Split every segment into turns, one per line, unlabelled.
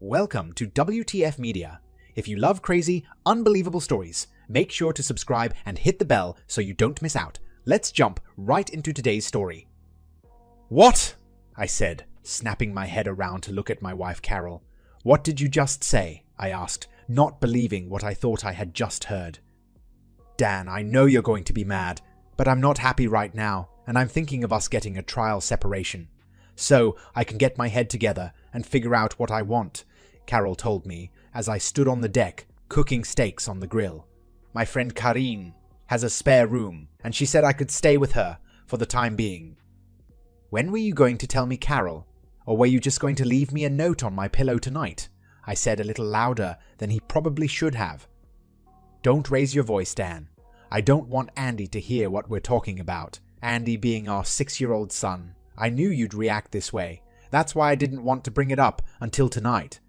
Welcome to WTF Media. If you love crazy, unbelievable stories, make sure to subscribe and hit the bell so you don't miss out. Let's jump right into today's story. What? I said, snapping my head around to look at my wife Carol. What did you just say? I asked, not believing what I thought I had just heard. Dan, I know you're going to be mad, but I'm not happy right now, and I'm thinking of us getting a trial separation. So I can get my head together and figure out what I want, Carol told me as I stood on the deck cooking steaks on the grill. My friend Karine has a spare room, and she said I could stay with her for the time being. When were you going to tell me, Carol? Or were you just going to leave me a note on my pillow tonight? I said a little louder than he probably should have. Don't raise your voice, Dan. I don't want Andy to hear what we're talking about. Andy being our 6-year-old son. I knew you'd react this way. That's why I didn't want to bring it up until tonight.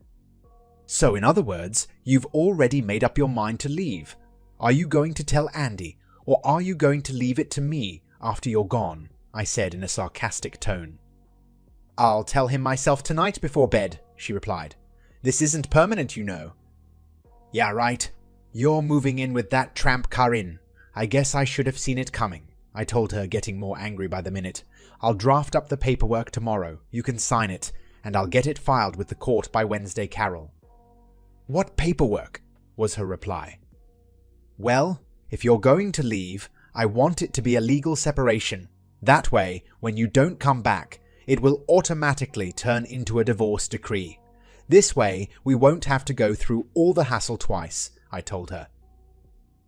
So in other words, you've already made up your mind to leave. Are you going to tell Andy, or are you going to leave it to me after you're gone? I said in a sarcastic tone. I'll tell him myself tonight before bed, she replied. This isn't permanent, you know. Yeah, right. You're moving in with that tramp Karine. I guess I should have seen it coming, I told her, getting more angry by the minute. I'll draft up the paperwork tomorrow. You can sign it, and I'll get it filed with the court by Wednesday, Carol. What paperwork? Was her reply. Well, if you're going to leave, I want it to be a legal separation. That way, when you don't come back, it will automatically turn into a divorce decree. This way, we won't have to go through all the hassle twice, I told her.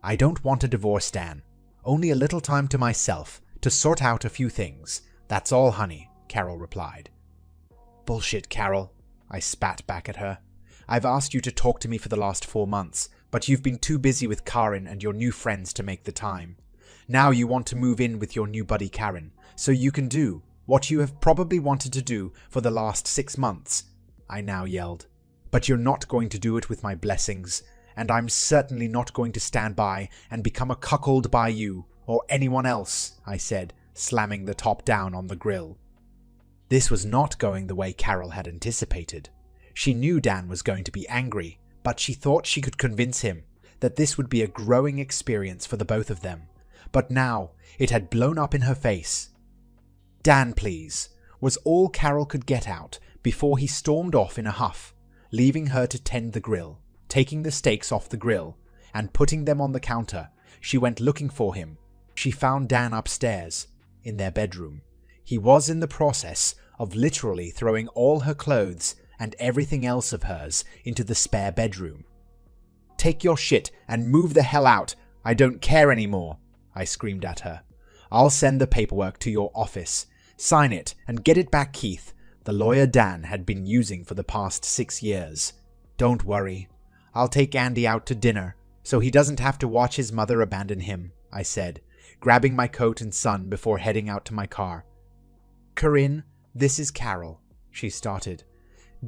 I don't want a divorce, Dan. Only a little time to myself to sort out a few things. That's all, honey, Carol replied. Bullshit, Carol, I spat back at her. I've asked you to talk to me for the last 4 months, but you've been too busy with Karine and your new friends to make the time. Now you want to move in with your new buddy Karen, so you can do what you have probably wanted to do for the last 6 months, I now yelled. But you're not going to do it with my blessings, and I'm certainly not going to stand by and become a cuckold by you or anyone else, I said, slamming the top down on the grill. This was not going the way Carol had anticipated. She knew Dan was going to be angry, but she thought she could convince him that this would be a growing experience for the both of them. But now it had blown up in her face. Dan, please, was all Carol could get out before he stormed off in a huff, leaving her to tend the grill. Taking the steaks off the grill and putting them on the counter, she went looking for him. She found Dan upstairs, in their bedroom. He was in the process of literally throwing all her clothes and everything else of hers into the spare bedroom. Take your shit and move the hell out. I don't care anymore, I screamed at her. I'll send the paperwork to your office. Sign it and get it back, Keith, the lawyer Dan had been using for the past 6 years. Don't worry. I'll take Andy out to dinner so he doesn't have to watch his mother abandon him, I said, grabbing my coat and son before heading out to my car. Karine, this is Carol, she started.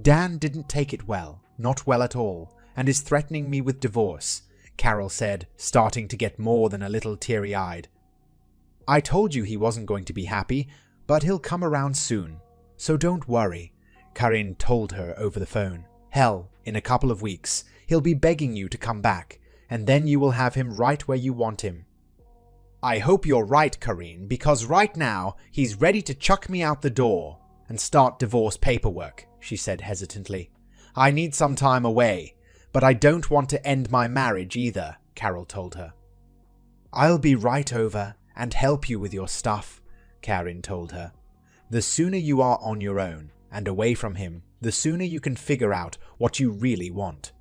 Dan didn't take it well, not well at all, and is threatening me with divorce, Carol said, starting to get more than a little teary-eyed. I told you he wasn't going to be happy, but he'll come around soon, so don't worry, Karine told her over the phone. Hell, in a couple of weeks, he'll be begging you to come back, and then you will have him right where you want him. I hope you're right, Karine, because right now he's ready to chuck me out the door and start divorce paperwork, she said hesitantly. I need some time away, but I don't want to end my marriage either, Carol told her. I'll be right over and help you with your stuff, Karine told her. The sooner you are on your own and away from him, the sooner you can figure out what you really want.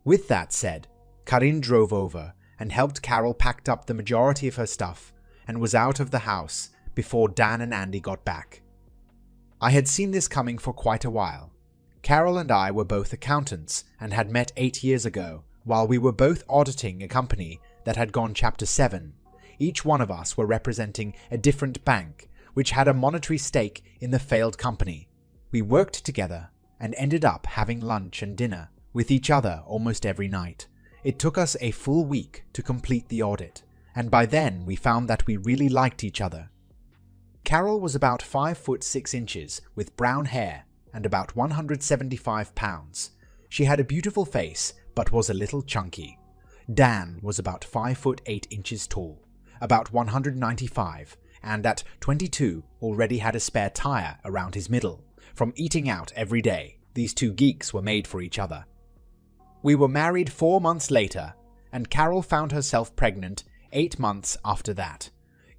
With that said, Karine drove over and helped Carol pack up the majority of her stuff and was out of the house before Dan and Andy got back. I had seen this coming for quite a while. Carol and I were both accountants and had met 8 years ago while we were both auditing a company that had gone Chapter 7. Each one of us were representing a different bank which had a monetary stake in the failed company. We worked together and ended up having lunch and dinner with each other almost every night. It took us a full week to complete the audit, and by then we found that we really liked each other. Carol was about 5 foot 6 inches with brown hair and about 175 pounds. She had a beautiful face, but was a little chunky. Dan was about 5 foot 8 inches tall, about 195, and at 22 already had a spare tire around his middle. From eating out every day, these two geeks were made for each other. We were married 4 months later, and Carol found herself pregnant 8 months after that.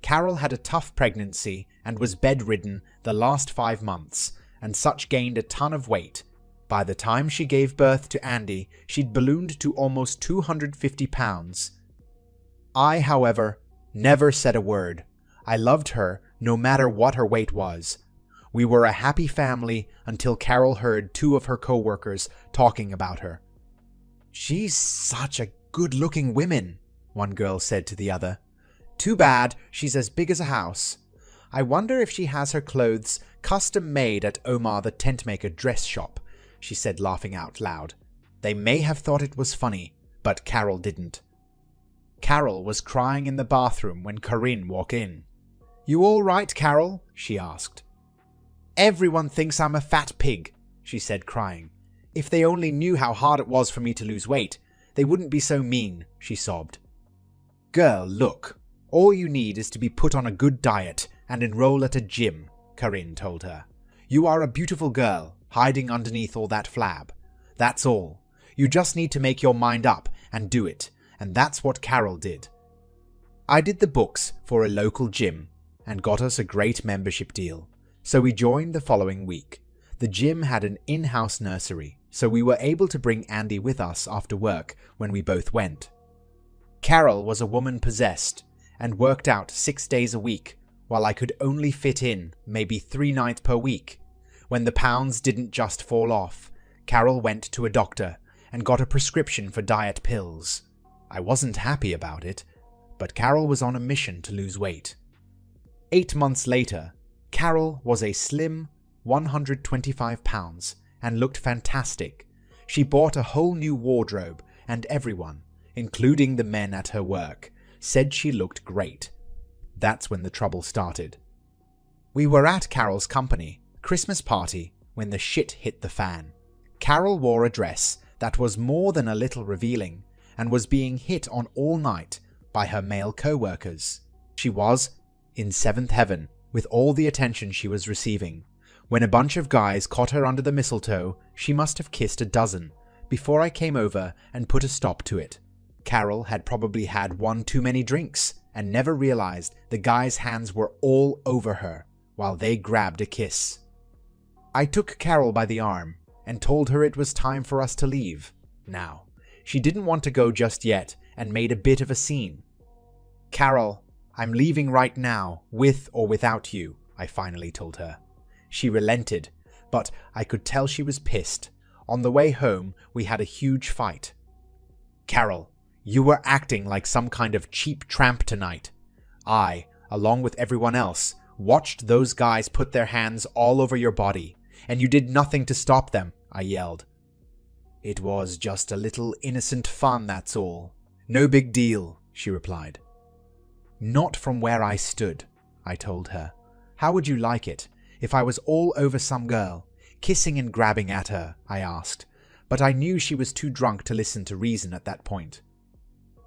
Carol had a tough pregnancy and was bedridden the last 5 months, and such gained a ton of weight. By the time she gave birth to Andy, she'd ballooned to almost 250 pounds. I, however, never said a word. I loved her no matter what her weight was. We were a happy family until Carol heard 2 of her co-workers talking about her. "She's such a good-looking woman," one girl said to the other. "Too bad she's as big as a house. I wonder if she has her clothes custom-made at Omar the tent-maker dress shop," she said, laughing out loud. They may have thought it was funny, but Carol didn't. Carol was crying in the bathroom when Corinne walked in. "You all right, Carol?" she asked. "Everyone thinks I'm a fat pig," she said, crying. "If they only knew how hard it was for me to lose weight, they wouldn't be so mean," she sobbed. "Girl, look. All you need is to be put on a good diet and enroll at a gym," Corinne told her. "You are a beautiful girl, hiding underneath all that flab. That's all. You just need to make your mind up and do it, and that's what Carol did." I did the books for a local gym and got us a great membership deal, so we joined the following week. The gym had an in-house nursery, so we were able to bring Andy with us after work when we both went. Carol was a woman possessed and worked out 6 days a week, while I could only fit in maybe 3 nights per week. When the pounds didn't just fall off, Carol went to a doctor and got a prescription for diet pills. I wasn't happy about it, but Carol was on a mission to lose weight. 8 months later, Carol was a slim 125 pounds and looked fantastic. She bought a whole new wardrobe, and everyone, including the men at her work, said she looked great. That's when the trouble started. We were at Carol's company Christmas party when the shit hit the fan. Carol wore a dress that was more than a little revealing and was being hit on all night by her male co-workers. She was in 7th heaven with all the attention she was receiving. When a bunch of guys caught her under the mistletoe, she must have kissed a dozen before I came over and put a stop to it. Carol had probably had 1 too many drinks and never realized the guys' hands were all over her while they grabbed a kiss. I took Carol by the arm and told her it was time for us to leave. Now, she didn't want to go just yet and made a bit of a scene. "Carol, I'm leaving right now, with or without you," I finally told her. She relented, but I could tell she was pissed. On the way home, we had a huge fight. "Carol, you were acting like some kind of cheap tramp tonight. I, along with everyone else, watched those guys put their hands all over your body, and you did nothing to stop them," I yelled. "It was just a little innocent fun, that's all. No big deal," she replied. "Not from where I stood," I told her. "How would you like it if I was all over some girl, kissing and grabbing at her?" I asked, but I knew she was too drunk to listen to reason at that point.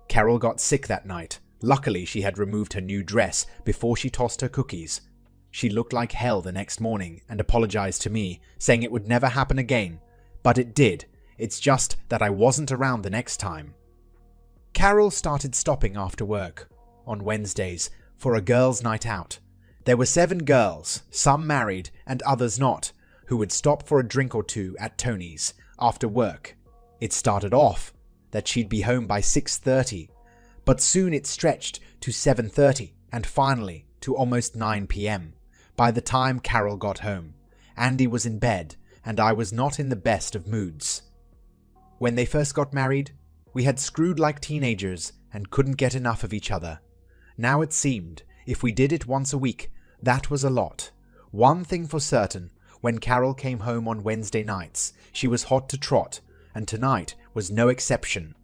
Carol got sick that night. Luckily, she had removed her new dress before she tossed her cookies. She looked like hell the next morning and apologized to me, saying it would never happen again. But it did. It's just that I wasn't around the next time. Carol started stopping after work on Wednesdays for a girls' night out. There were 7 girls, some married and others not, who would stop for a drink or two at Tony's after work. It started off that she'd be home by 6:30, but soon it stretched to 7:30 and finally to almost 9 p.m. By the time Carol got home, Andy was in bed and I was not in the best of moods. When they first got married, we had screwed like teenagers and couldn't get enough of each other. Now it seemed, if we did it once a week, that was a lot. One thing for certain, when Carol came home on Wednesday nights, she was hot to trot, and tonight was no exception.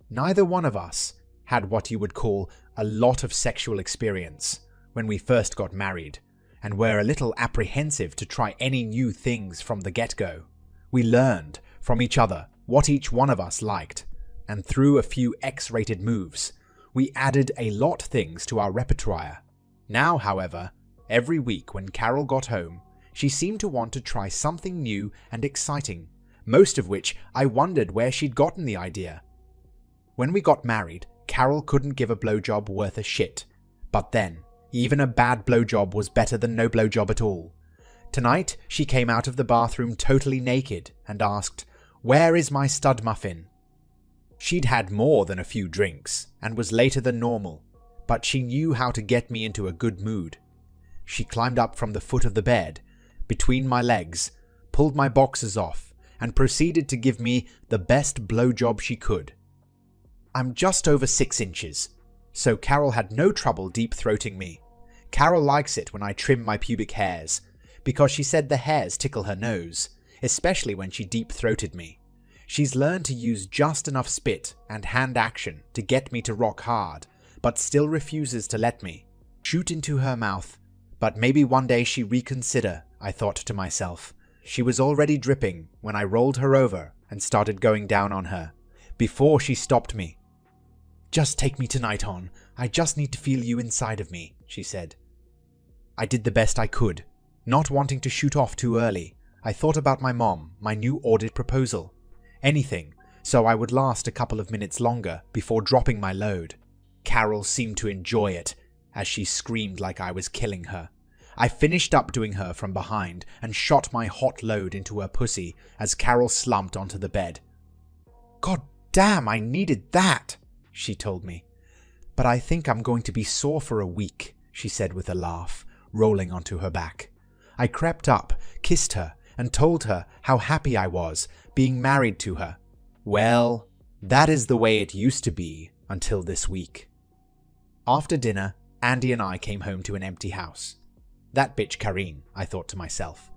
Neither one of us had what you would call a lot of sexual experience when we first got married, and were a little apprehensive to try any new things from the get-go. We learned from each other what each one of us liked, and through a few X-rated moves, we added a lot things to our repertoire. Now, however, every week when Carol got home, she seemed to want to try something new and exciting, most of which I wondered where she'd gotten the idea. When we got married, Carol couldn't give a blowjob worth a shit, but then, even a bad blowjob was better than no blowjob at all. Tonight, she came out of the bathroom totally naked and asked, "Where is my stud muffin?" She'd had more than a few drinks and was later than normal, but she knew how to get me into a good mood. She climbed up from the foot of the bed, between my legs, pulled my boxers off, and proceeded to give me the best blowjob she could. I'm just over 6 inches, so Carol had no trouble deep-throating me. Carol likes it when I trim my pubic hairs, because she said the hairs tickle her nose, especially when she deep-throated me. She's learned to use just enough spit and hand action to get me to rock hard, but still refuses to let me shoot into her mouth. But maybe one day she reconsider, I thought to myself. She was already dripping when I rolled her over and started going down on her, before she stopped me. "Just take me tonight on. I just need to feel you inside of me," she said. I did the best I could. Not wanting to shoot off too early, I thought about my mom, my new audit proposal. Anything, so I would last a couple of minutes longer before dropping my load. Carol seemed to enjoy it, as she screamed like I was killing her. I finished up doing her from behind and shot my hot load into her pussy as Carol slumped onto the bed. "God damn, I needed that," she told me. "But I think I'm going to be sore for a week," she said with a laugh, rolling onto her back. I crept up, kissed her, and told her how happy I was being married to her. Well, that is the way it used to be until this week. After dinner, Andy and I came home to an empty house. That bitch Karine, I thought to myself.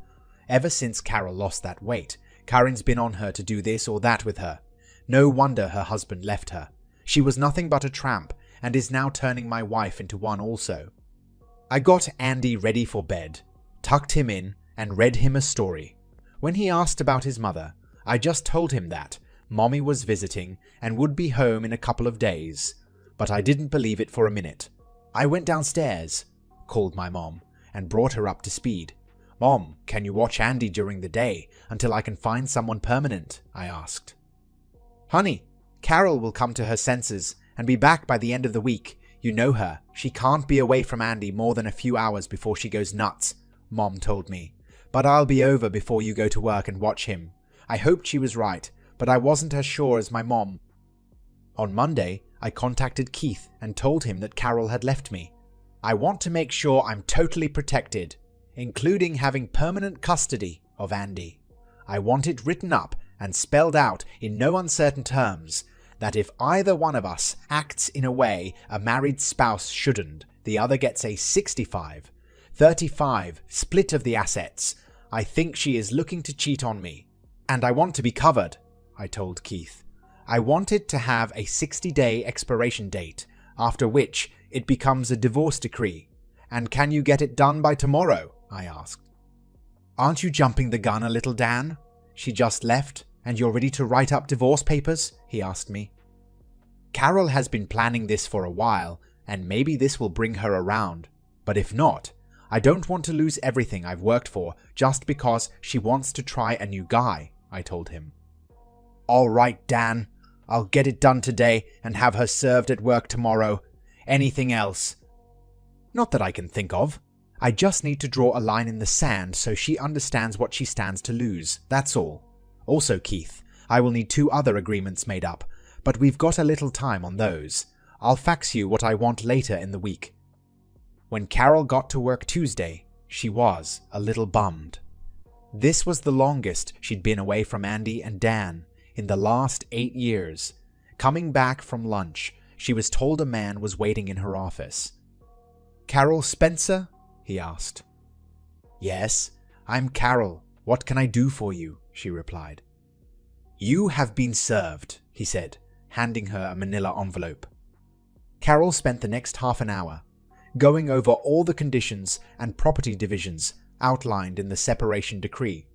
Ever since Carol lost that weight, Karine's been on her to do this or that with her. No wonder her husband left her. She was nothing but a tramp and is now turning my wife into one also. I got Andy ready for bed, tucked him in, and read him a story. When he asked about his mother, I just told him that Mommy was visiting and would be home in a couple of days, but I didn't believe it for a minute. I went downstairs, called my mom, and brought her up to speed. "Mom, can you watch Andy during the day until I can find someone permanent?" I asked. "Honey, Carol will come to her senses and be back by the end of the week. You know her. She can't be away from Andy more than a few hours before she goes nuts," Mom told me. "But I'll be over before you go to work and watch him." I hoped she was right, but I wasn't as sure as my mom. On Monday, I contacted Keith and told him that Carol had left me. "I want to make sure I'm totally protected, including having permanent custody of Andy. I want it written up and spelled out in no uncertain terms that if either one of us acts in a way a married spouse shouldn't, the other gets a 65-35 split of the assets. I think she is looking to cheat on me, and I want to be covered," I told Keith. "I want it to have a 60-day expiration date, after which it becomes a divorce decree. And can you get it done by tomorrow?" I asked. "Aren't you jumping the gun a little, Dan? She just left, and you're ready to write up divorce papers?" he asked me. "Carol has been planning this for a while, and maybe this will bring her around. But if not, I don't want to lose everything I've worked for just because she wants to try a new guy," I told him. "All right, Dan. I'll get it done today and have her served at work tomorrow. Anything else?" "Not that I can think of. I just need to draw a line in the sand so she understands what she stands to lose, that's all. Also, Keith, I will need 2 other agreements made up, but we've got a little time on those. I'll fax you what I want later in the week." When Carol got to work Tuesday, she was a little bummed. This was the longest she'd been away from Andy and Dan in the last 8 years. Coming back from lunch, she was told a man was waiting in her office. "Carol Spencer?" he asked. "Yes, I'm Carol. What can I do for you?" she replied. "You have been served," he said, handing her a manila envelope. Carol spent the next half an hour going over all the conditions and property divisions outlined in the separation decree.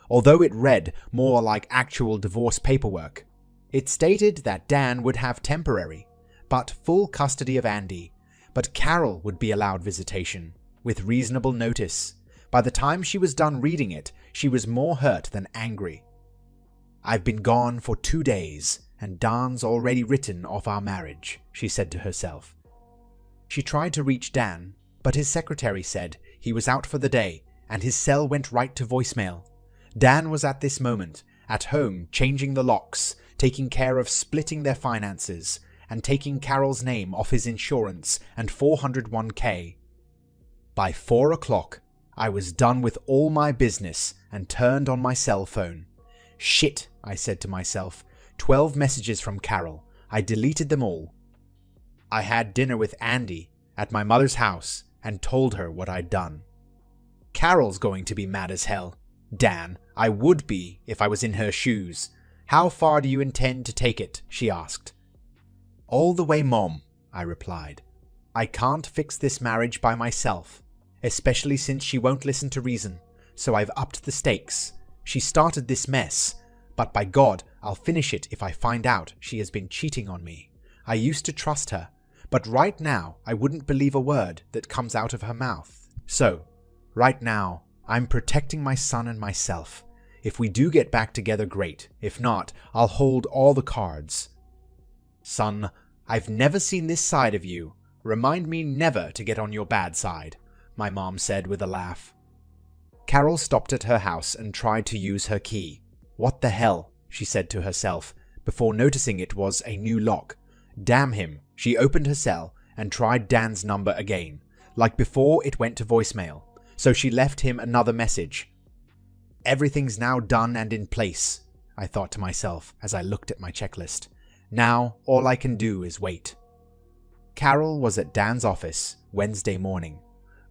Although it read more like actual divorce paperwork, it stated that Dan would have temporary, but full custody of Andy, but Carol would be allowed visitation, with reasonable notice. By the time she was done reading it, she was more hurt than angry. "I've been gone for 2 days, and Dan's already written off our marriage," she said to herself. She tried to reach Dan, but his secretary said he was out for the day, and his cell went right to voicemail. Dan was at this moment at home changing the locks, taking care of splitting their finances, and taking Carol's name off his insurance and 401k. By 4 o'clock, I was done with all my business and turned on my cell phone. "Shit," I said to myself. 12 messages from Carol. I deleted them all. I had dinner with Andy at my mother's house and told her what I'd done. Carol's going to be mad as hell. Dan, I would be if I was in her shoes. "How far do you intend to take it?" she asked. "All the way, Mom," I replied. "I can't fix this marriage by myself, especially since she won't listen to reason, so I've upped the stakes. She started this mess, but by God, I'll finish it if I find out she has been cheating on me. I used to trust her, but right now I wouldn't believe a word that comes out of her mouth. So, right now, I'm protecting my son and myself. If we do get back together, great. If not, I'll hold all the cards." "Son, I've never seen this side of you. Remind me never to get on your bad side," my mom said with a laugh. Carol stopped at her house and tried to use her key. "What the hell?" she said to herself, before noticing it was a new lock. Damn him. She opened her cell and tried Dan's number again. Like before, it went to voicemail, so she left him another message. "Everything's now done and in place," I thought to myself as I looked at my checklist. "Now, all I can do is wait." Carol was at Dan's office Wednesday morning.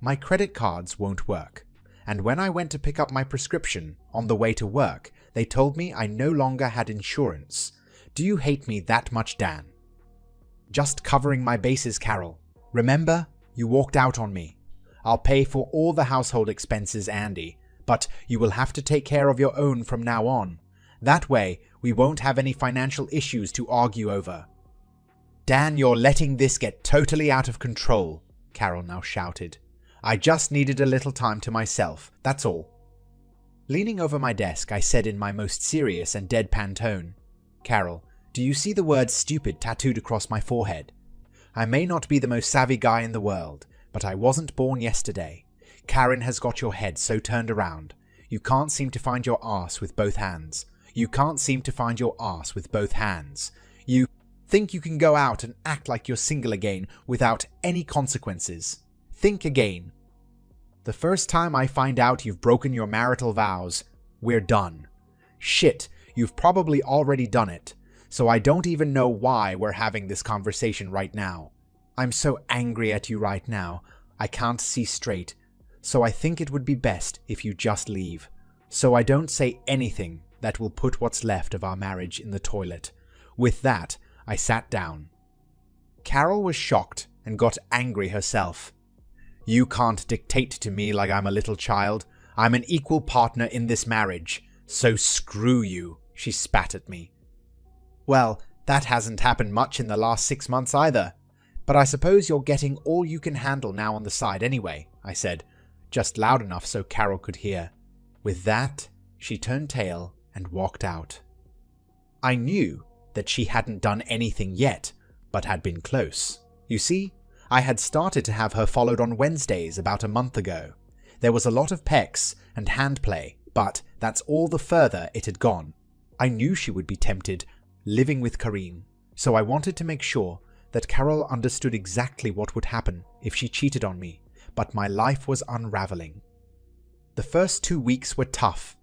My credit cards won't work, and when I went to pick up my prescription on the way to work, they told me I no longer had insurance. "Do you hate me that much, Dan?" "Just covering my bases, Carol. Remember, you walked out on me. I'll pay for all the household expenses, Andy, but you will have to take care of your own from now on. That way, we won't have any financial issues to argue over." "Dan, you're letting this get totally out of control," Carol now shouted. "I just needed a little time to myself, that's all." Leaning over my desk, I said in my most serious and deadpan tone, "Carol, do you see the word stupid tattooed across my forehead? I may not be the most savvy guy in the world, but I wasn't born yesterday. Karen has got your head so turned around. You can't seem to find your arse with both hands. You can't seem to find your arse with both hands. You think you can go out and act like you're single again without any consequences. Think again. The first time I find out you've broken your marital vows, we're done. Shit, you've probably already done it, so I don't even know why we're having this conversation right now. I'm so angry at you right now, I can't see straight, so I think it would be best if you just leave, so I don't say anything that will put what's left of our marriage in the toilet." With that, I sat down. Carol was shocked and got angry herself. "You can't dictate to me like I'm a little child. I'm an equal partner in this marriage, so screw you," she spat at me. "Well, that hasn't happened much in the last 6 months either. But I suppose you're getting all you can handle now on the side anyway," I said, just loud enough so Carol could hear. With that, she turned tail and walked out. I knew that she hadn't done anything yet, but had been close. You see, I had started to have her followed on Wednesdays about a month ago. There was a lot of pecks and handplay, but that's all the further it had gone. I knew she would be tempted, living with Kareen, so I wanted to make sure that Carol understood exactly what would happen if she cheated on me, but my life was unraveling. The first 2 weeks were tough.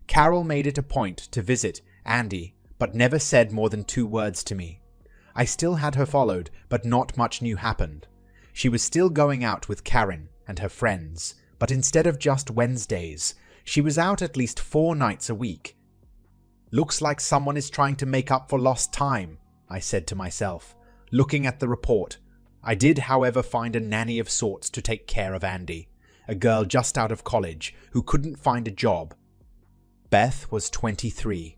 Carol made it a point to visit Andy, but never said more than 2 words to me. I still had her followed, but not much new happened. She was still going out with Karen and her friends, but instead of just Wednesdays, she was out at least 4 nights a week. "Looks like someone is trying to make up for lost time," I said to myself, looking at the report. I did, however, find a nanny of sorts to take care of Andy, a girl just out of college who couldn't find a job. Beth was 23,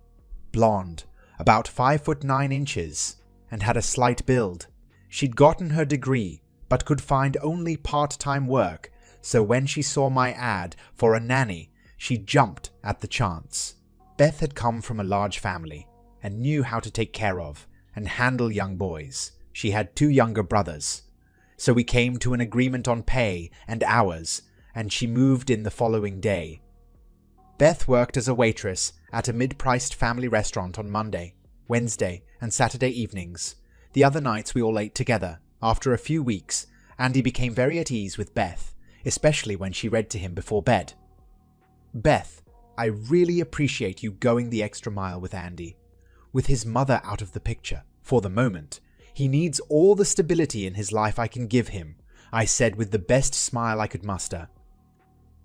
blonde, about 5'9", and had a slight build. She'd gotten her degree, but could find only part-time work, so when she saw my ad for a nanny, she jumped at the chance. Beth had come from a large family, and knew how to take care of and handle young boys. She had 2 younger brothers. So we came to an agreement on pay and hours, and she moved in the following day. Beth worked as a waitress at a mid-priced family restaurant on Monday, Wednesday, and Saturday evenings. The other nights we all ate together. After a few weeks, Andy became very at ease with Beth, especially when she read to him before bed. Beth, I really appreciate you going the extra mile with Andy. With his mother out of the picture, for the moment, he needs all the stability in his life I can give him, I said with the best smile I could muster.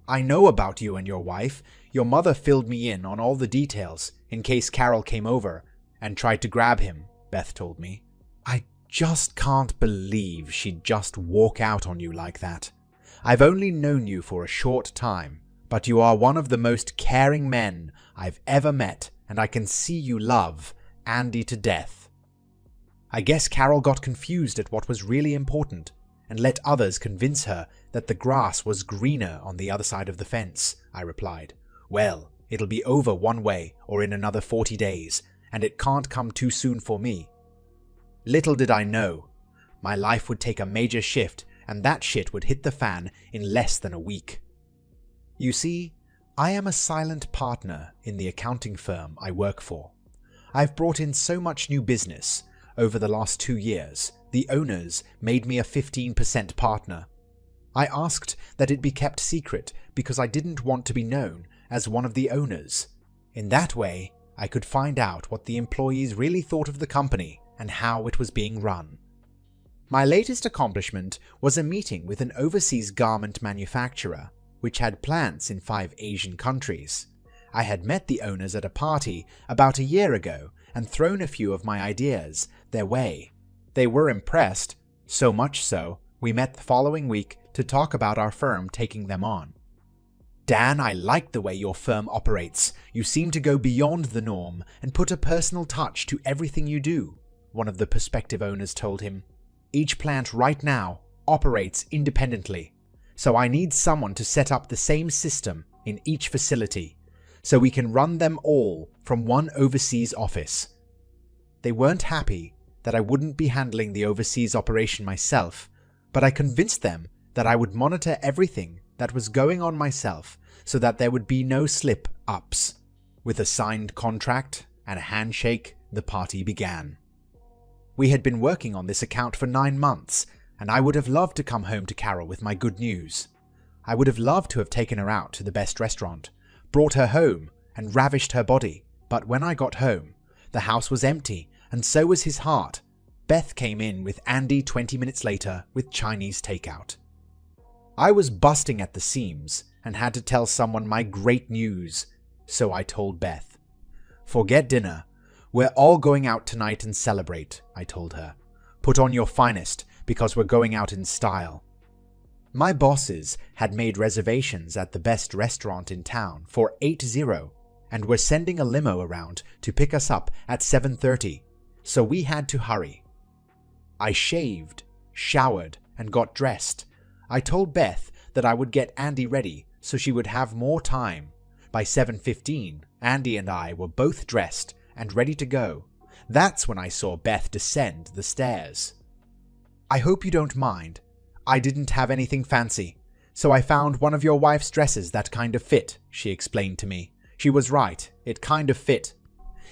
I know about you and your wife. Your mother filled me in on all the details in case Carol came over and tried to grab him, Beth told me. I just can't believe she'd just walk out on you like that. I've only known you for a short time, but you are one of the most caring men I've ever met, and I can see you love Andy to death. I guess Carol got confused at what was really important, and let others convince her that the grass was greener on the other side of the fence, I replied. Well, it'll be over one way or in another 40 days, and it can't come too soon for me. Little did I know, my life would take a major shift, and that shit would hit the fan in less than a week. You see, I am a silent partner in the accounting firm I work for. I've brought in so much new business. Over the last 2 years, the owners made me a 15% partner. I asked that it be kept secret because I didn't want to be known as one of the owners. In that way, I could find out what the employees really thought of the company and how it was being run. My latest accomplishment was a meeting with an overseas garment manufacturer, which had plants in 5 Asian countries. I had met the owners at a party about a year ago and thrown a few of my ideas their way. They were impressed, so much so, we met the following week to talk about our firm taking them on. Dan, I like the way your firm operates. You seem to go beyond the norm and put a personal touch to everything you do, one of the prospective owners told him. Each plant right now operates independently, so I need someone to set up the same system in each facility, so we can run them all from one overseas office. They weren't happy that I wouldn't be handling the overseas operation myself, but I convinced them that I would monitor everything that was going on myself so that there would be no slip-ups. With a signed contract and a handshake, the party began. We had been working on this account for 9 months, and I would have loved to come home to Carol with my good news. I would have loved to have taken her out to the best restaurant, brought her home, and ravished her body, but when I got home, the house was empty, and so was his heart. Beth came in with Andy 20 minutes later with Chinese takeout. I was busting at the seams and had to tell someone my great news, so I told Beth. Forget dinner. We're all going out tonight and celebrate, I told her. Put on your finest, because we're going out in style. My bosses had made reservations at the best restaurant in town for 8-0 and were sending a limo around to pick us up at 7:30, so we had to hurry. I shaved, showered, and got dressed. I told Beth that I would get Andy ready so she would have more time. By 7:15, Andy and I were both dressed and ready to go. That's when I saw Beth descend the stairs. I hope you don't mind. I didn't have anything fancy, so I found one of your wife's dresses that kind of fit, she explained to me. She was right, it kind of fit.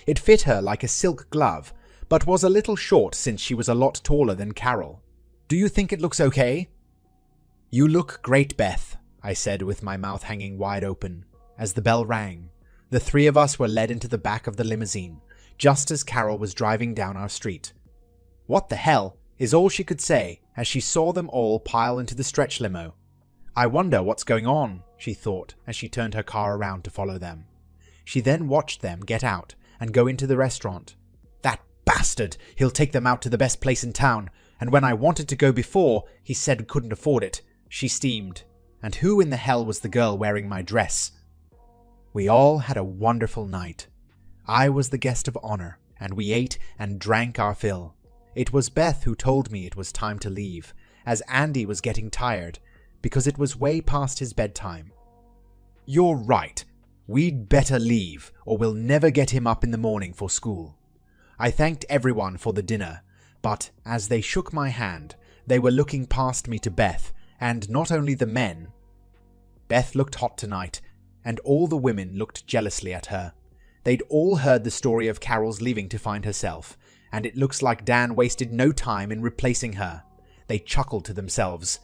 It fit her like a silk glove, but was a little short since she was a lot taller than Carol. Do you think it looks okay? You look great, Beth, I said with my mouth hanging wide open. As the bell rang, the 3 of us were led into the back of the limousine, just as Carol was driving down our street. What the hell is all she could say as she saw them all pile into the stretch limo. I wonder what's going on, she thought as she turned her car around to follow them. She then watched them get out and go into the restaurant. That bastard! He'll take them out to the best place in town, And when I wanted to go before, he said couldn't afford it. She steamed. And who in the hell was the girl wearing my dress? We all had a wonderful night. I was the guest of honor, and we ate and drank our fill. It was Beth who told me it was time to leave, as Andy was getting tired, because it was way past his bedtime. "You're right. We'd better leave, or we'll never get him up in the morning for school." I thanked everyone for the dinner, but as they shook my hand, they were looking past me to Beth, and not only the men. Beth looked hot tonight, and all the women looked jealously at her. They'd all heard the story of Carol's leaving to find herself, and it looks like Dan wasted no time in replacing her. They chuckled to themselves.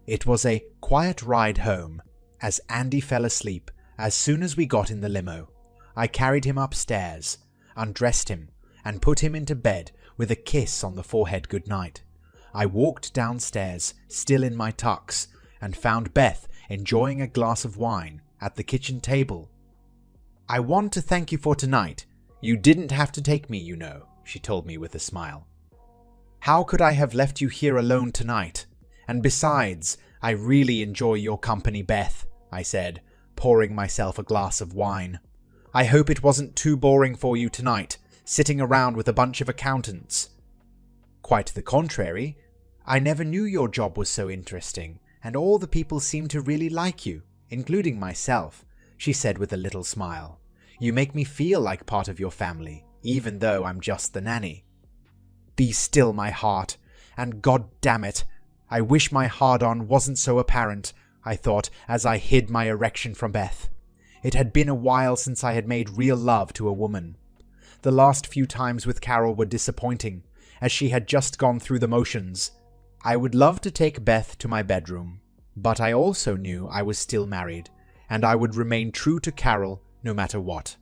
It was a quiet ride home, as Andy fell asleep as soon as we got in the limo. I carried him upstairs, undressed him, and put him into bed with a kiss on the forehead goodnight. I walked downstairs, still in my tux, and found Beth enjoying a glass of wine at the kitchen table. "I want to thank you for tonight. You didn't have to take me, you know," she told me with a smile. "How could I have left you here alone tonight? And besides, I really enjoy your company, Beth," I said, pouring myself a glass of wine. "I hope it wasn't too boring for you tonight, sitting around with a bunch of accountants." "Quite the contrary. I never knew your job was so interesting, and all the people seem to really like you, including myself," she said with a little smile. "You make me feel like part of your family, even though I'm just the nanny." Be still, my heart, and God damn it, I wish my hard-on wasn't so apparent, I thought as I hid my erection from Beth. It had been a while since I had made real love to a woman. The last few times with Carol were disappointing, as she had just gone through the motions. I would love to take Beth to my bedroom, but I also knew I was still married, and I would remain true to Carol no matter what.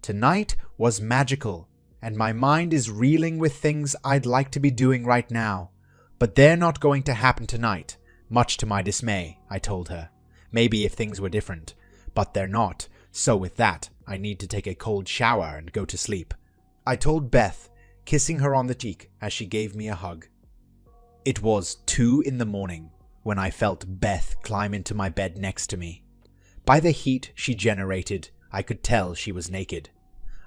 Tonight was magical, and my mind is reeling with things I'd like to be doing right now. But they're not going to happen tonight, much to my dismay, I told her. Maybe if things were different, but they're not, so with that, I need to take a cold shower and go to sleep. I told Beth, kissing her on the cheek as she gave me a hug. It was 2 in the morning when I felt Beth climb into my bed next to me. By the heat she generated, I could tell she was naked.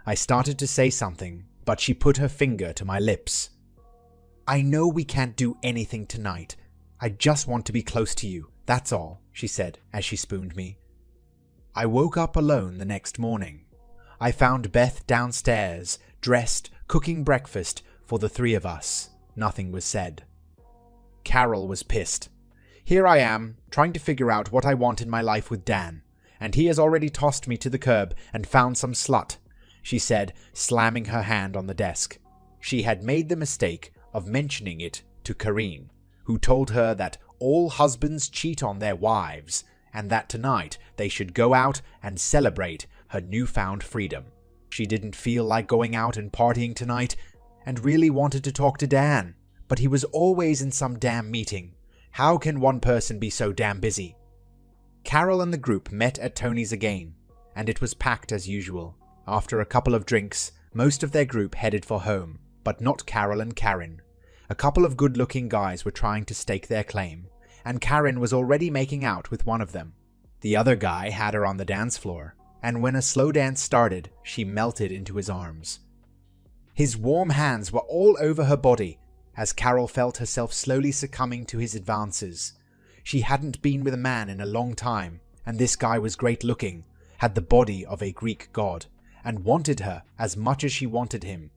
I started to say something, but she put her finger to my lips. "I know we can't do anything tonight. I just want to be close to you, that's all," she said as she spooned me. I woke up alone the next morning. I found Beth downstairs, dressed, cooking breakfast for the 3 of us. Nothing was said. Carol was pissed. "Here I am, trying to figure out what I want in my life with Dan, and he has already tossed me to the curb and found some slut," she said, slamming her hand on the desk. She had made the mistake of mentioning it to Karine, who told her that all husbands cheat on their wives, and that tonight they should go out and celebrate her newfound freedom. She didn't feel like going out and partying tonight, and really wanted to talk to Dan, but he was always in some damn meeting. How can one person be so damn busy? Carol and the group met at Tony's again, and it was packed as usual. After a couple of drinks, most of their group headed for home, but not Carol and Karen. A couple of good-looking guys were trying to stake their claim, and Karen was already making out with one of them. The other guy had her on the dance floor, and when a slow dance started, she melted into his arms. His warm hands were all over her body, as Carol felt herself slowly succumbing to his advances. She hadn't been with a man in a long time, and this guy was great-looking, had the body of a Greek god, and wanted her as much as she wanted him.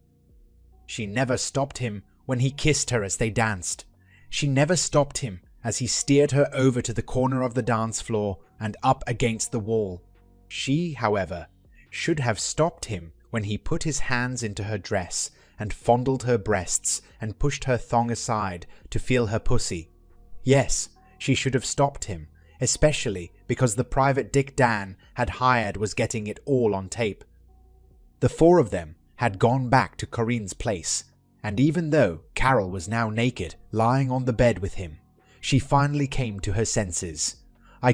She never stopped him when he kissed her as they danced. She never stopped him as he steered her over to the corner of the dance floor and up against the wall. She, however, should have stopped him when he put his hands into her dress and fondled her breasts and pushed her thong aside to feel her pussy. Yes, she should have stopped him, especially because the private dick Dan had hired was getting it all on tape. The 4 of them had gone back to Karine's place, and even though Carol was now naked, lying on the bed with him, she finally came to her senses. I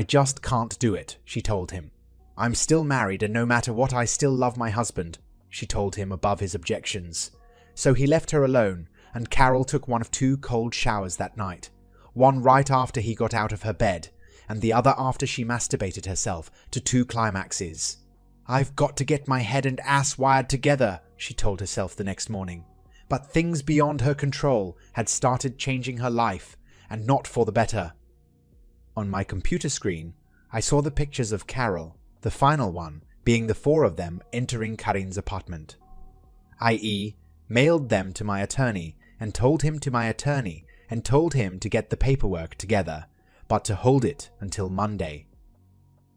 just can't do it," she told him. "I'm still married, and no matter what I still love my husband," she told him above his objections. So he left her alone, and Carol took one of 2 cold showers that night, one right after he got out of her bed, and the other after she masturbated herself to 2 climaxes. "I've got to get my head and ass wired together," she told herself the next morning. But things beyond her control had started changing her life, and not for the better. On my computer screen, I saw the pictures of Carol, the final one being the 4 of them entering Karin's apartment. I.e., mailed them to my attorney and told him to get the paperwork together, but to hold it until Monday.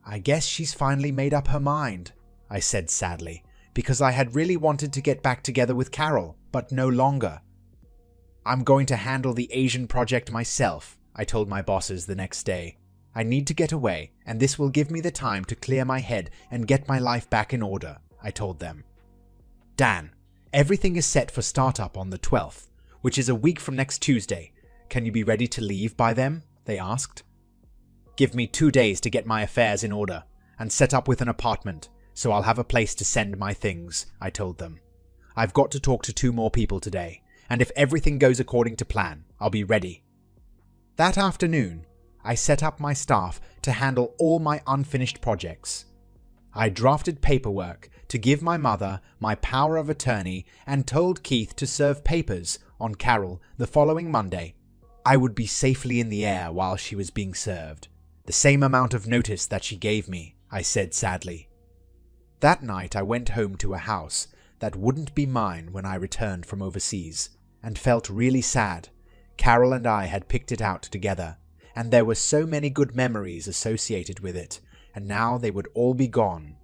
"I guess she's finally made up her mind," I said sadly, because I had really wanted to get back together with Carol, but no longer. "I'm going to handle the Asian project myself," I told my bosses the next day. "I need to get away, and this will give me the time to clear my head and get my life back in order," I told them. "Dan, everything is set for startup on the 12th, which is a week from next Tuesday. Can you be ready to leave by then?" they asked. "Give me 2 days to get my affairs in order and set up with an apartment, so I'll have a place to send my things," I told them. "I've got to talk to 2 more people today, and if everything goes according to plan, I'll be ready." That afternoon, I set up my staff to handle all my unfinished projects. I drafted paperwork to give my mother my power of attorney and told Keith to serve papers on Carol the following Monday. I would be safely in the air while she was being served. The same amount of notice that she gave me, I said sadly. That night I went home to a house that wouldn't be mine when I returned from overseas, and felt really sad. Carol and I had picked it out together, and there were so many good memories associated with it, and now they would all be gone.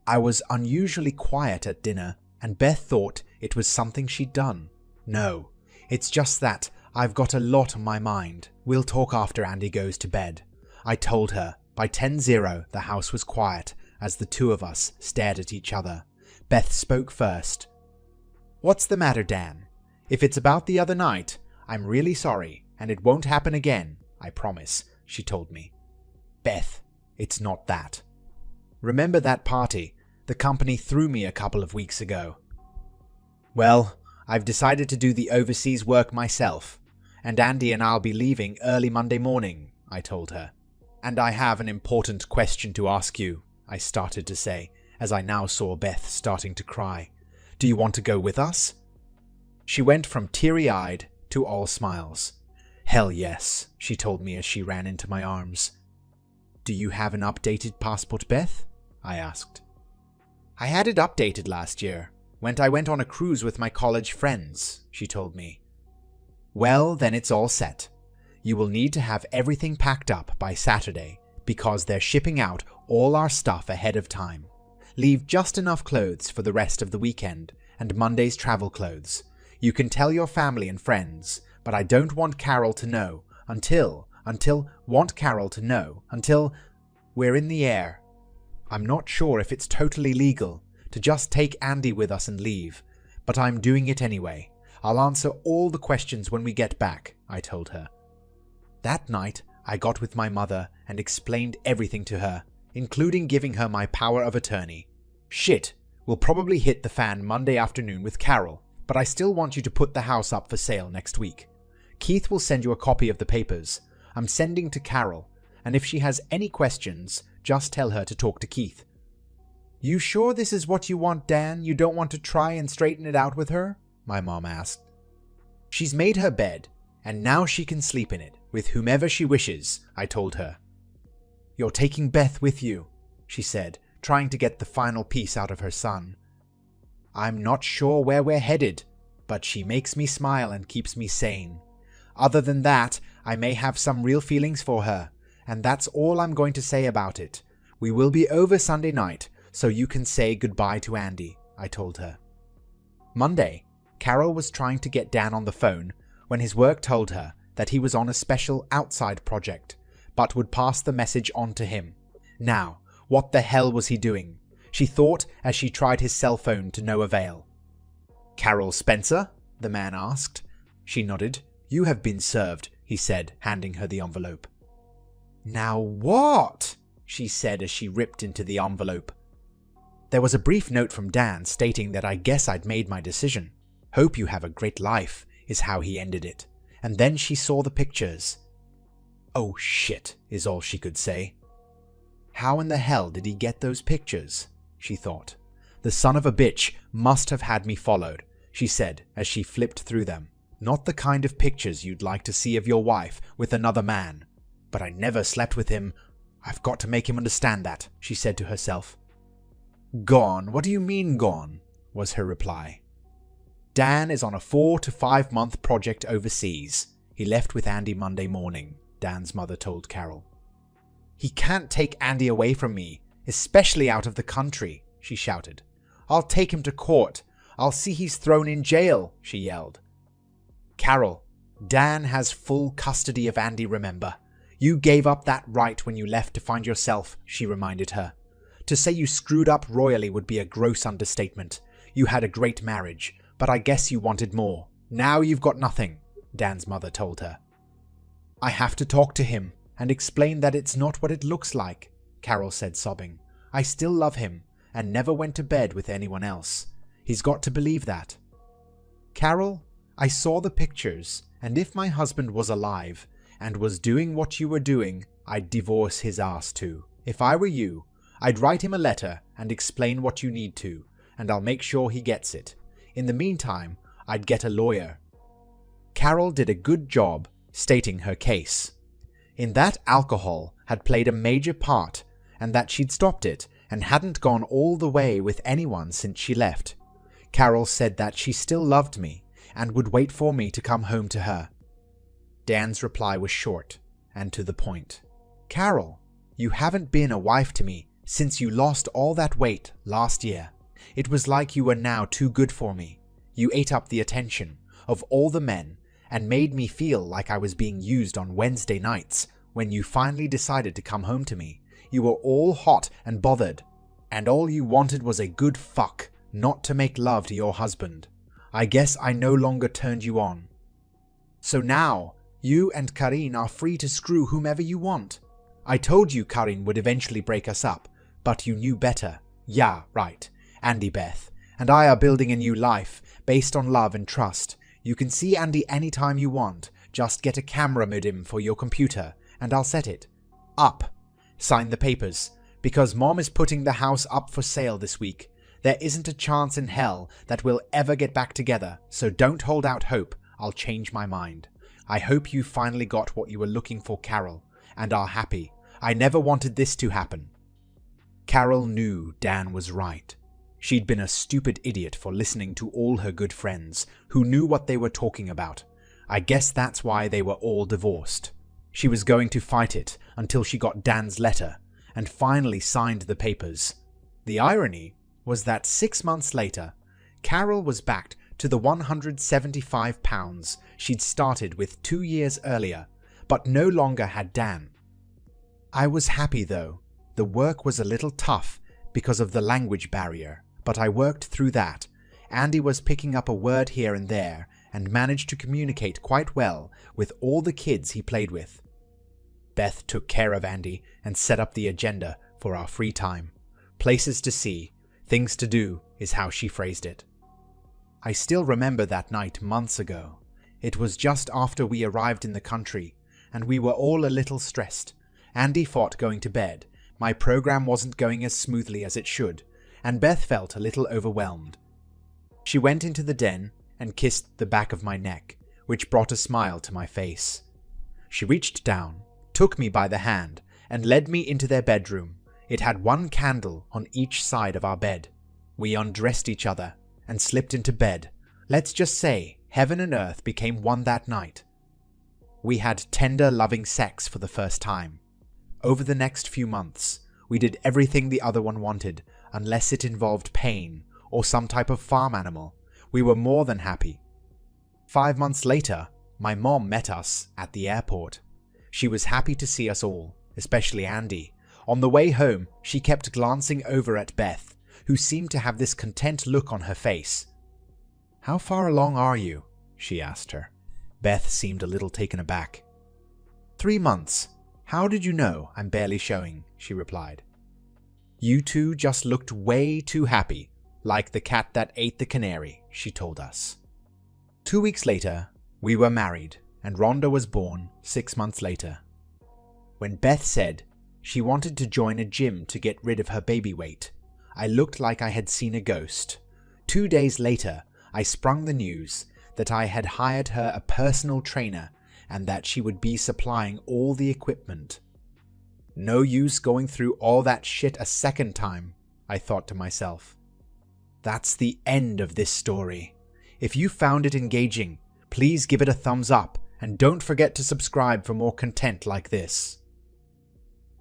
I was unusually quiet at dinner, and Beth thought it was something she'd done. No, it's just that I've got a lot on my mind. We'll talk after Andy goes to bed, I told her. By 10:00, the house was quiet as the 2 of us stared at each other. Beth spoke first. "What's the matter, Dan? If it's about the other night, I'm really sorry, and it won't happen again, I promise," she told me. "Beth, it's not that. Remember that party the company threw me a couple of weeks ago? Well, I've decided to do the overseas work myself, and Andy and I'll be leaving early Monday morning," I told her. "And I have an important question to ask you," I started to say, as I now saw Beth starting to cry. "Do you want to go with us?" She went from teary-eyed to all smiles. "Hell yes," she told me as she ran into my arms. "Do you have an updated passport, Beth?" I asked. "I had it updated last year, when I went on a cruise with my college friends," she told me. "Well, then it's all set. You will need to have everything packed up by Saturday, because they're shipping out all our stuff ahead of time. Leave just enough clothes for the rest of the weekend, and Monday's travel clothes. You can tell your family and friends, but I don't want Carol to know until we're in the air. I'm not sure if it's totally legal to just take Andy with us and leave, but I'm doing it anyway. I'll answer all the questions when we get back," I told her. That night, I got with my mother and explained everything to her, including giving her my power of attorney. "Shit, we'll probably hit the fan Monday afternoon with Carol, but I still want you to put the house up for sale next week. Keith will send you a copy of the papers. I'm sending to Carol, and if she has any questions, just tell her to talk to Keith." "You sure this is what you want, Dan? You don't want to try and straighten it out with her?" my mom asked. "She's made her bed, and now she can sleep in it with whomever she wishes," I told her. "You're taking Beth with you," she said, trying to get the final piece out of her son. "I'm not sure where we're headed, but she makes me smile and keeps me sane. Other than that, I may have some real feelings for her, and that's all I'm going to say about it. We will be over Sunday night, so you can say goodbye to Andy," I told her. Monday, Carol was trying to get Dan on the phone when his work told her that he was on a special outside project, but would pass the message on to him. Now, what the hell was he doing? She thought as she tried his cell phone to no avail. "Carol Spencer?" the man asked. She nodded. "You have been served," he said, handing her the envelope. "Now what?" she said as she ripped into the envelope. There was a brief note from Dan stating that I guess I'd made my decision. "Hope you have a great life," is how he ended it. And then she saw the pictures. "Oh shit," is all she could say. How in the hell did he get those pictures? She thought. The son of a bitch must have had me followed, she said as she flipped through them. Not the kind of pictures you'd like to see of your wife with another man. But I never slept with him. I've got to make him understand that, she said to herself. Gone? What do you mean gone? Was her reply. Dan is on a 4 to 5 month project overseas. He left with Andy Monday morning, Dan's mother told Carol. He can't take Andy away from me, especially out of the country, she shouted. I'll take him to court. I'll see he's thrown in jail, she yelled. Carol, Dan has full custody of Andy, remember? You gave up that right when you left to find yourself, she reminded her. To say you screwed up royally would be a gross understatement. You had a great marriage, but I guess you wanted more. Now you've got nothing, Dan's mother told her. I have to talk to him and explain that it's not what it looks like, Carol said, sobbing. I still love him and never went to bed with anyone else. He's got to believe that. Carol, I saw the pictures, and if my husband was alive and was doing what you were doing, I'd divorce his ass too. If I were you, I'd write him a letter and explain what you need to, and I'll make sure he gets it. In the meantime, I'd get a lawyer. Carol did a good job stating her case. In that alcohol had played a major part, and that she'd stopped it and hadn't gone all the way with anyone since she left. Carol said that she still loved me and would wait for me to come home to her. Dan's reply was short and to the point. Carol, you haven't been a wife to me since you lost all that weight last year. It was like you were now too good for me. You ate up the attention of all the men and made me feel like I was being used on Wednesday nights. When you finally decided to come home to me, you were all hot and bothered, and all you wanted was a good fuck, not to make love to your husband. I guess I no longer turned you on. So now, you and Karin are free to screw whomever you want. I told you Karin would eventually break us up, but you knew better. Yeah, right. Andy, Beth, and I are building a new life based on love and trust. You can see Andy anytime you want. Just get a camera modem for your computer, and I'll set it up. Sign the papers, because Mom is putting the house up for sale this week. There isn't a chance in hell that we'll ever get back together, so don't hold out hope I'll change my mind. I hope you finally got what you were looking for, Carol, and are happy. I never wanted this to happen. Carol knew Dan was right. She'd been a stupid idiot for listening to all her good friends who knew what they were talking about. I guess that's why they were all divorced. She was going to fight it until she got Dan's letter and finally signed the papers. The irony was that 6 months later, Carol was back to the £175 she'd started with 2 years earlier, but no longer had Dan. I was happy though. The work was a little tough because of the language barrier, but I worked through that. Andy was picking up a word here and there and managed to communicate quite well with all the kids he played with. Beth took care of Andy and set up the agenda for our free time. Places to see, things to do is how she phrased it. I still remember that night months ago. It was just after we arrived in the country, and we were all a little stressed. Andy fought going to bed. My program wasn't going as smoothly as it should, and Beth felt a little overwhelmed. She went into the den and kissed the back of my neck, which brought a smile to my face. She reached down, took me by the hand, and led me into their bedroom. It had one candle on each side of our bed. We undressed each other and slipped into bed. Let's just say heaven and earth became one that night. We had tender, loving sex for the first time. Over the next few months, we did everything the other one wanted, unless it involved pain or some type of farm animal. We were more than happy. 5 months later, my mom met us at the airport. She was happy to see us all, especially Andy. On the way home, she kept glancing over at Beth, who seemed to have this content look on her face. How far along are you? She asked her. Beth seemed a little taken aback. 3 months. How did you know I'm barely showing? She replied. You two just looked way too happy, like the cat that ate the canary, she told us. 2 weeks later, we were married, and Rhonda was born 6 months later. When Beth said she wanted to join a gym to get rid of her baby weight, I looked like I had seen a ghost. 2 days later, I sprung the news that I had hired her a personal trainer and that she would be supplying all the equipment. No use going through all that shit a second time, I thought to myself. That's the end of this story. If you found it engaging, please give it a thumbs up and don't forget to subscribe for more content like this.